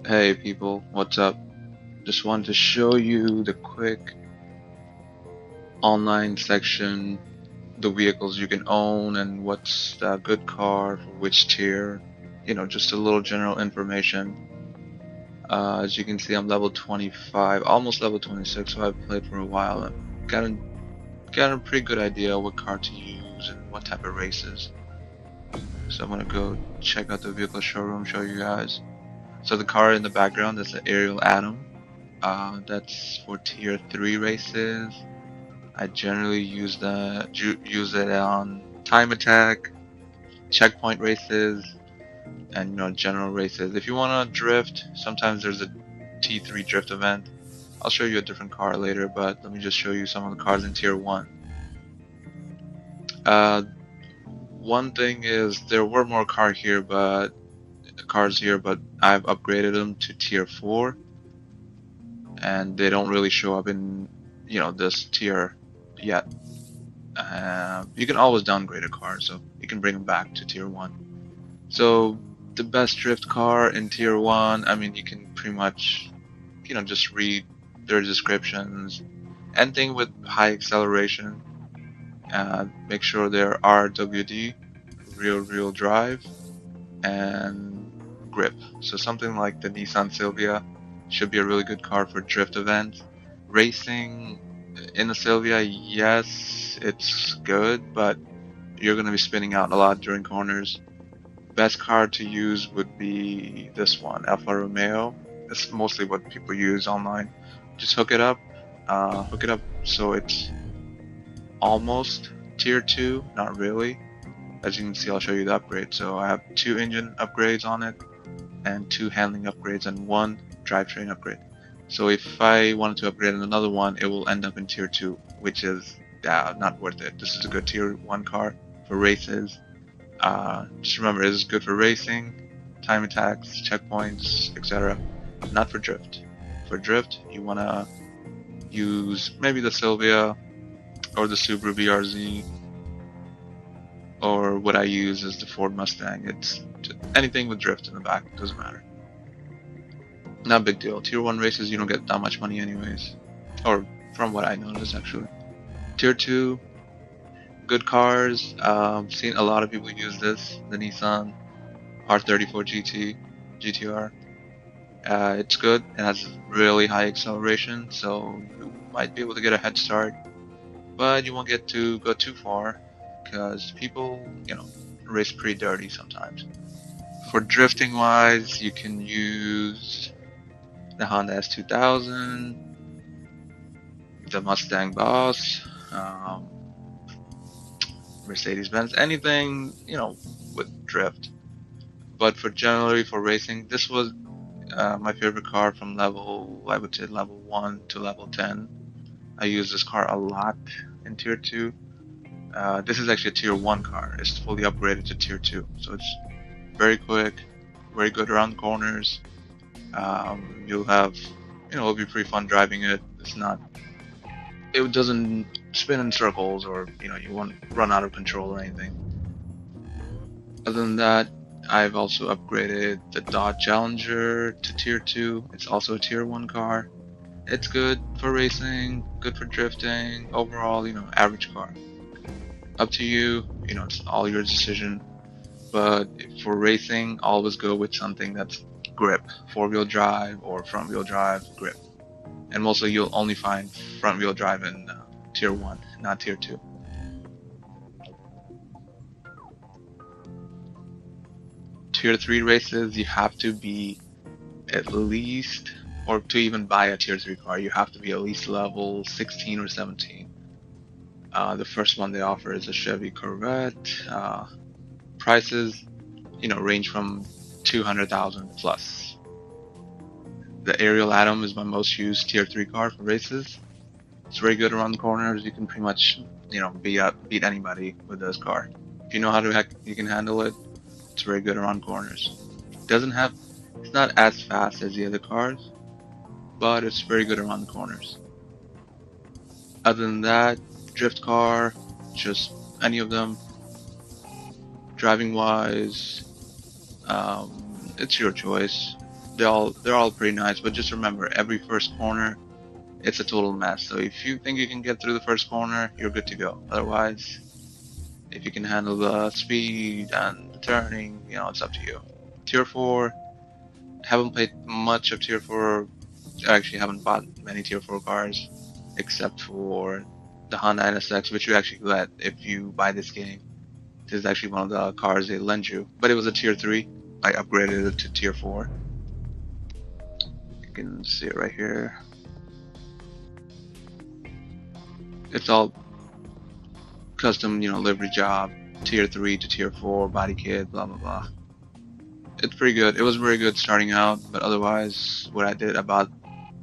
Hey people, what's up? Just wanted to show you the quick online section, the vehicles you can own and what's a good car for which tier. Just a little general information. As you can see, I'm level 25, almost level 26, so I've played for a while. I've got a pretty good idea what car to use and what type of races. So I'm gonna go check out the vehicle showroom, show you guys. So the car in the background is the Aerial Atom. That's for tier 3 races. I generally use it on time attack, checkpoint races, and general races. If you want to drift, sometimes there's a T3 drift event. I'll show you a different car later, but let me just show you some of the cars in tier 1. Uh, one thing is there were more cars here, but I've upgraded them to tier 4, and they don't really show up in this tier yet. You can always downgrade a car, so you can bring them back to tier 1. So the best drift car in tier 1, I mean, you can pretty much, just read their descriptions. Anything with high acceleration, make sure they're RWD, real drive, and grip. So something like the Nissan Silvia should be a really good car for drift events. Racing in the Silvia, yes, it's good, but you're going to be spinning out a lot during corners. Best car to use would be this one, Alfa Romeo. It's mostly what people use online. Just hook it up so it's almost tier 2, not really. As you can see, I'll show you the upgrade. So I have 2 engine upgrades on it, and 2 handling upgrades, and 1 drivetrain upgrade. So if I wanted to upgrade another one, it will end up in tier 2, which is not worth it. This is a good tier 1 car for races. Just remember, this is good for racing, time attacks, checkpoints, etc. Not for drift. For drift, you want to use maybe the Silvia or the Subaru BRZ, or what I use is the Ford Mustang. It's anything with drift in the back, doesn't matter. Not a big deal. Tier 1 races, you don't get that much money anyways. Or from what I noticed, actually. Tier 2, good cars. Seen a lot of people use this. The Nissan R34 GTR. It's good. It has really high acceleration, so you might be able to get a head start. But you won't get to go too far, because people, race pretty dirty sometimes. For drifting wise, you can use the Honda S2000, the Mustang Boss, Mercedes-Benz, anything, with drift. But generally for racing, this was my favorite car from I would say level 1 to level 10. I use this car a lot in tier 2. This is actually a tier 1 car. It's fully upgraded to tier 2. So it's very quick, very good around corners. You'll have, it'll be pretty fun driving it. It doesn't spin in circles, or, you won't run out of control or anything. Other than that, I've also upgraded the Dodge Challenger to tier 2. It's also a tier 1 car. It's good for racing, good for drifting, overall, average car. Up to you, it's all your decision. But for racing, always go with something that's grip, 4-wheel drive or front-wheel drive grip. And mostly you'll only find front-wheel drive in tier 1, not tier 2. Tier 3 races, you have to be at least, or to even buy a tier 3 car, you have to be at least level 16 or 17. The first one they offer is a Chevy Corvette. Prices, range from 200,000 plus. The Aerial Atom is my most used tier 3 car for races. It's very good around the corners. You can pretty much, beat anybody with this car. If you know how you can handle it. It's very good around corners. It's not as fast as the other cars, but it's very good around the corners. Other than that, drift car, just any of them. Driving wise, it's your choice. they're all pretty nice, but just remember every first corner it's a total mess. So if you think you can get through the first corner, you're good to go. Otherwise, if you can handle the speed and the turning, it's up to you. Tier 4, haven't played much of Tier 4. I actually haven't bought many Tier 4 cars, except for the Honda NSX, which you actually get if you buy this game. This is actually one of the cars they lend you, but it was a Tier 3. I upgraded it to Tier 4. You can see it right here. It's all custom, livery job, Tier 3 to Tier 4, body kit, blah blah blah. It's pretty good. It was very good starting out, but otherwise, what I did about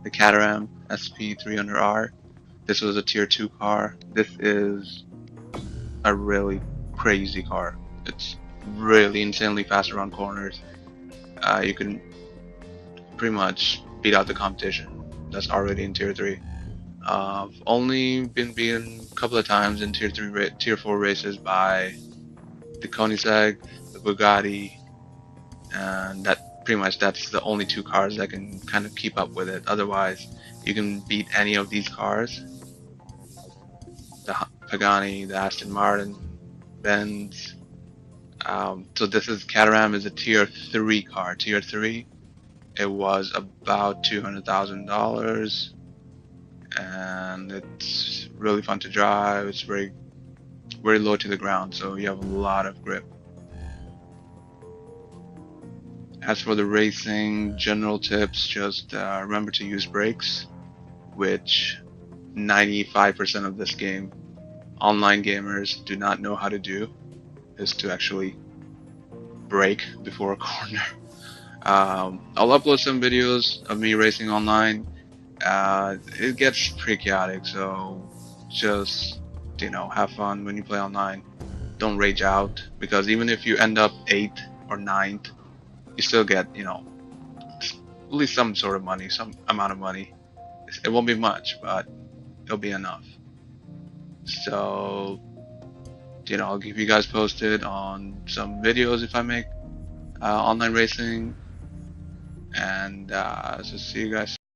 the Caterham SP300R, this was a Tier 2 car. This is a really crazy car. It's really insanely fast around corners. You can pretty much beat out the competition that's already in Tier 3. I've only been beaten a couple of times in Tier 3, Tier 4 races by the Koenigsegg, the Bugatti, and that's the only two cars that can kind of keep up with it. Otherwise, you can beat any of these cars, the Pagani, the Aston Martin, Benz. So this is Caterham is a Tier 3 car. Tier 3, it was about $200,000, and it's really fun to drive. It's very low to the ground, so you have a lot of grip. As for the racing, general tips, just remember to use brakes, which 95% of this game, online gamers do not know how to do, is to actually brake before a corner. I'll upload some videos of me racing online. It gets pretty chaotic, so just, have fun when you play online. Don't rage out, because even if you end up 8th or 9th, you still get, at least some sort of money, some amount of money. It won't be much, but it'll be enough. So, I'll keep you guys posted on some videos if I make online racing, and so see you guys